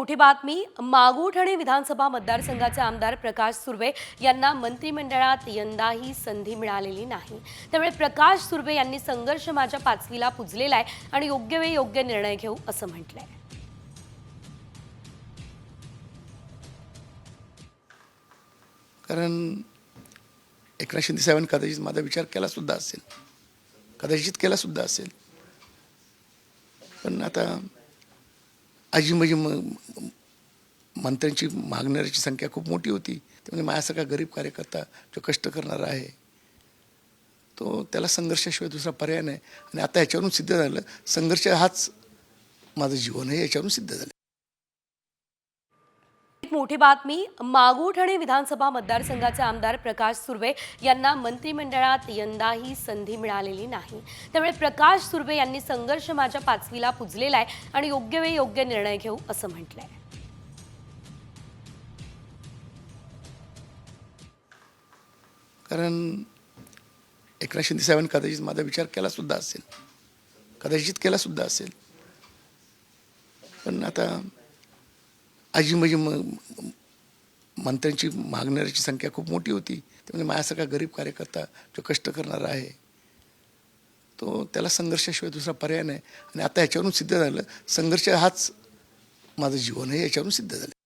मोठी बातमी. मागूठणे विधानसभा मतदारसंघाचे आमदार प्रकाश सुर्वे यांना मंत्रिमंडळात यंदाही संधी मिळालेली नाही. त्यामुळे प्रकाश सुर्वे यांनी संघर्ष माझ्या पाचवीला पुजलेला आहे आणि योग्य वेळी योग्य निर्णय घेऊ असं म्हटलंय. कारण एकनाथ शिंदे साहेबांनी कदाचित माझा विचार केला सुद्धा असेल, पण आता आजी म्हणजे मंत्र्यांची मागणाऱ्याची संख्या खूप मोठी होती. त्यामुळे माझ्यासारखा गरीब कार्यकर्ता जो कष्ट करणारा आहे तो त्याला संघर्षाशिवाय दुसरा पर्याय नाही. आणि आता याच्यावरून सिद्ध झालं, संघर्ष हाच माझं जीवन आहे, याच्यावरून सिद्ध झालं. मोठी बातमी. मागूठणे विधानसभा मतदारसंघाचे आमदार प्रकाश सुर्वे यांना मंत्रिमंडळात यंदाही संधी मिळालेली नाही. त्यामुळे प्रकाश सुर्वे यांनी संघर्ष माझ्या पाचवीला पुजलेला आहे आणि योग्य वेळी योग्य निर्णय घेऊ असं म्हटलंय. कारण एकनाथ शिंदे साहेबांनी कदाचित माझा विचार केला सुद्धा असेल, पण आता आजी म्हणजे मंत्र्यांची मागणाऱ्याची संख्या खूप मोठी होती. त्यामुळे माझ्यासारखा गरीब कार्यकर्ता जो कष्ट करणारा आहे तो त्याला संघर्षाशिवाय दुसरा पर्याय नाही. आणि आता याच्यावरून सिद्ध झालं, संघर्ष हाच माझं जीवन आहे, याच्यावरून सिद्ध झालं.